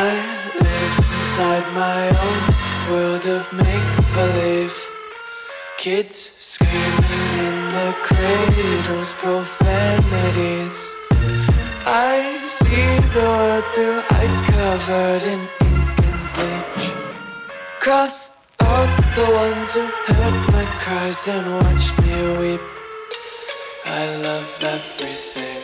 I live inside my own world of make-believe. Kids screaming in the cradles, profanities. I see the world through ice covered in ink and bleach. Cross out the ones who heard my cries and watched me weep. I love everything.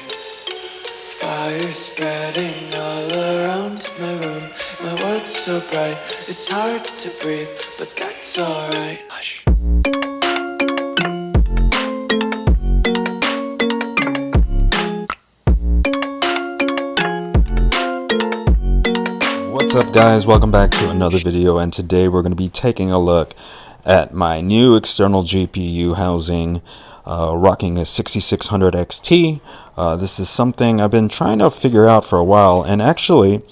Fire spreading all around my room. My world's so bright, it's hard to breathe, but that's alright. Hush. What's up, guys? Welcome back to another video, and today we're going to be taking a look at my new external GPU housing, rocking a 6600 XT. This is something I've been trying to figure out for a while, and actually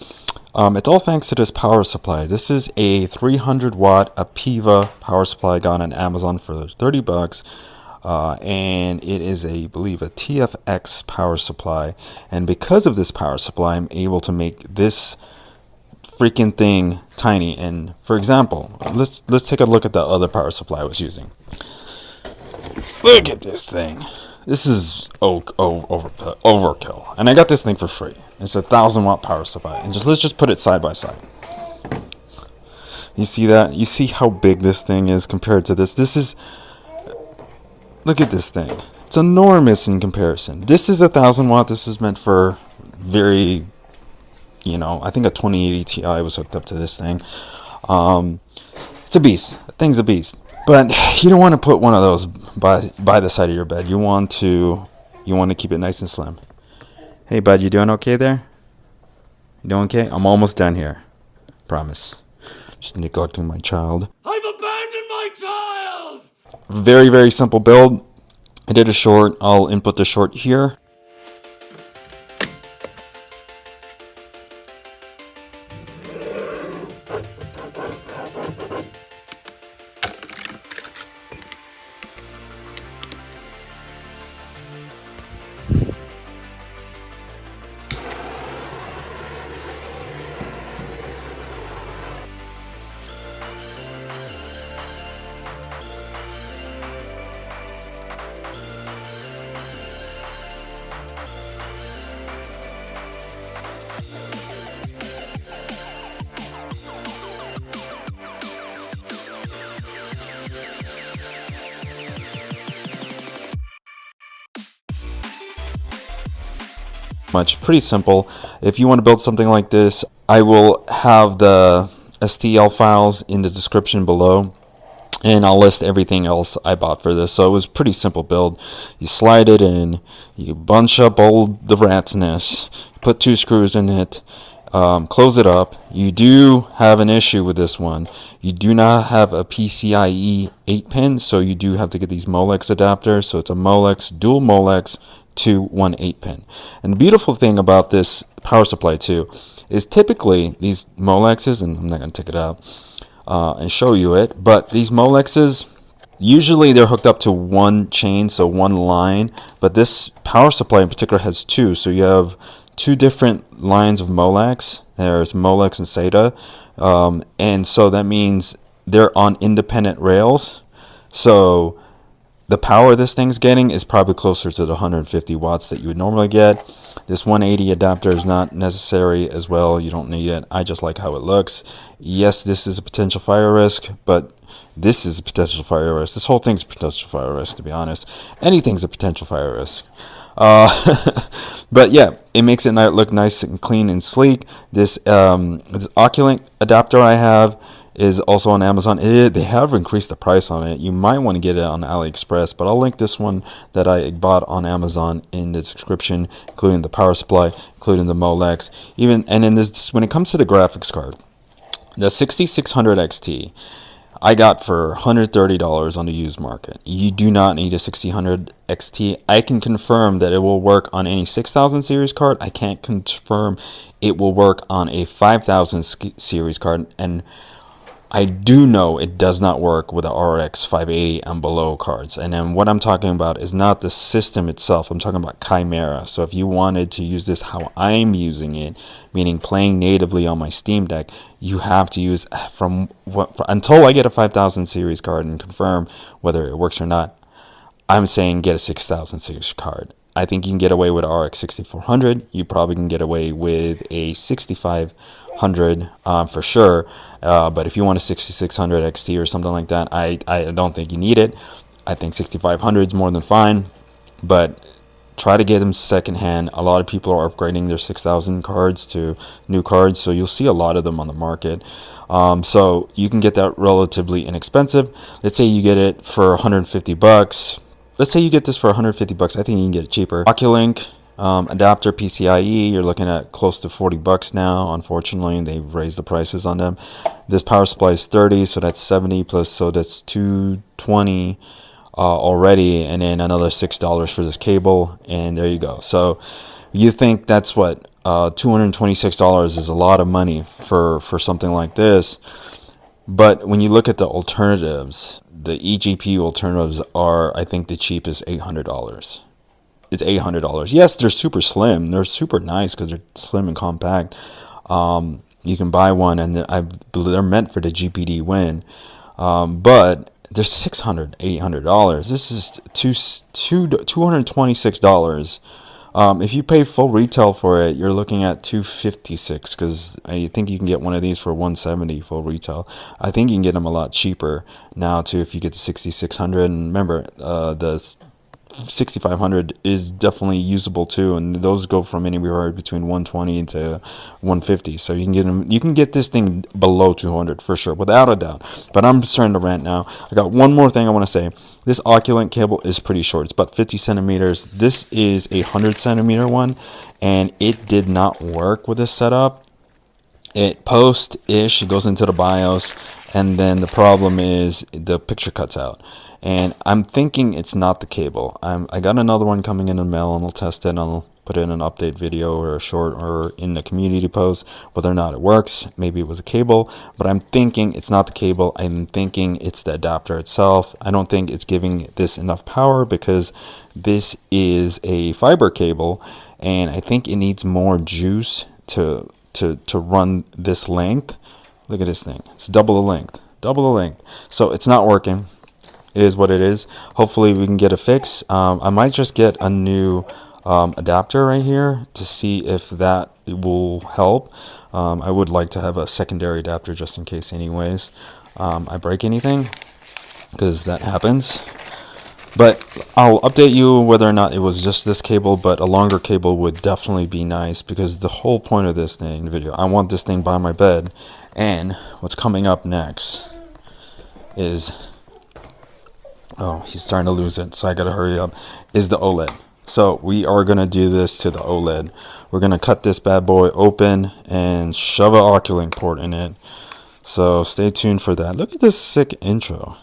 it's all thanks to this power supply. This is a 300 watt Apiva power supply I got on Amazon for 30 bucks. And it is I believe a TFX power supply, and because of this power supply I'm able to make this freaking thing tiny. And for example, let's take a look at the other power supply I was using. Look at this thing. This is overkill, and I got this thing for free. It's a 1,000 watt power supply, and let's just put it side by side. You see that? You see how big this thing is compared to this? Look at this thing. It's enormous in comparison. This is 1,000 watt. This is meant for very, I think a 2080 Ti was hooked up to this thing. It's a beast. The thing's a beast. But you don't want to put one of those by the side of your bed. You want to keep it nice and slim. Hey, bud, you doing okay there? You doing okay? I'm almost done here. Promise. Just neglecting my child. I've abandoned my child! Very, very simple build. I did a short. I'll input the short here. Pretty simple. If you want to build something like this, I will have the STL files in the description below, and I'll list everything else I bought for this. So it was pretty simple build. You slide it in, you bunch up all the rat's nest, put 2 screws in it, close it up. You do have an issue with this one. You do not have a PCIe 8-pin, so you do have to get these Molex adapters. So it's a Molex, dual Molex to 1 8-pin. And the beautiful thing about this power supply too is typically these Molexes, and I'm not going to take it out and show you it, but these Molexes, usually they're hooked up to one chain, so one line, but this power supply in particular has 2, so you have 2 different lines of Molex. There's Molex and SATA, and so that means they're on independent rails, so the power this thing's getting is probably closer to the 150 watts that you would normally get. This 180 adapter is not necessary as well. You don't need it. I just like how it looks. Yes, this is a potential fire risk, but this is a potential fire risk. This whole thing's a potential fire risk, to be honest. Anything's a potential fire risk. But yeah, it makes it look nice and clean and sleek. This oculink adapter I have is also on Amazon. They have increased the price on it. You might want to get it on AliExpress, but I'll link this one that I bought on Amazon in the description, including the power supply, including the Molex, and in this, when it comes to the graphics card, the 6600 XT I got for $130 on the used market. You do not need a 6600 XT. I can confirm that it will work on any 6000 series card. I can't confirm it will work on a 5000 series card, and I do know it does not work with the RX 580 and below cards. And then what I'm talking about is not the system itself. I'm talking about Chimera. So if you wanted to use this how I'm using it, meaning playing natively on my Steam Deck, you have to use until I get a 5000 series card and confirm whether it works or not. I'm saying get a 6000 series card. I think you can get away with RX 6400. You probably can get away with a 6500 for sure. But if you want a 6600 XT or something like that, I don't think you need it. I think 6500 is more than fine. But try to get them secondhand. A lot of people are upgrading their 6000 cards to new cards, so you'll see a lot of them on the market. So you can get that relatively inexpensive. Let's say you get it for 150 bucks. Let's say you get this for 150 bucks. I think you can get it cheaper. Oculink adapter PCIe, you're looking at close to 40 bucks now. Unfortunately, they've raised the prices on them. This power supply is 30, so that's 70 plus, so that's 220 already, and then another $6 for this cable, and there you go. So you think that's what $226 is a lot of money for something like this. But when you look at the alternatives, the eGPU alternatives are, I think, the cheapest $800. It's $800. Yes, they're super slim. They're super nice because they're slim and compact. You can buy one, and they're meant for the GPD win. But they're $600, $800. This is $226. If you pay full retail for it, you're looking at $256, because I think you can get one of these for $170 full retail. I think you can get them a lot cheaper now too if you get the 6600. And remember, the 6500 is definitely usable too, and those go from anywhere between 120 to 150. So you can get them. You can get this thing below 200 for sure, without a doubt. But I'm starting to rant now. I got one more thing I want to say. This Oculink cable is pretty short. It's about 50 centimeters. This is a 100 centimeter one, and it did not work with this setup. It post-ish, it goes into the BIOS, and then the problem is the picture cuts out. And I'm thinking it's not the cable. I got another one coming in the mail, and I'll test it, and I'll put it in an update video or a short or in the community post whether or not it works. Maybe it was a cable, but I'm thinking it's not the cable. I'm thinking it's the adapter itself. I don't think it's giving this enough power because this is a fiber cable, and I think it needs more juice to run this length. Look at this thing. It's double the length. So it's not working. It is what it is. Hopefully we can get a fix. I might just get a new adapter right here to see if that will help. I would like to have a secondary adapter just in case anyways I break anything, because that happens. But I'll update you whether or not it was just this cable, but a longer cable would definitely be nice, because the whole point of this thing video, I want this thing by my bed. And what's coming up next is, oh, he's starting to lose it, so I gotta hurry up, is the OLED. So we are gonna do this to the OLED. We're gonna cut this bad boy open and shove an Oculink port in it. So stay tuned for that. Look at this sick intro.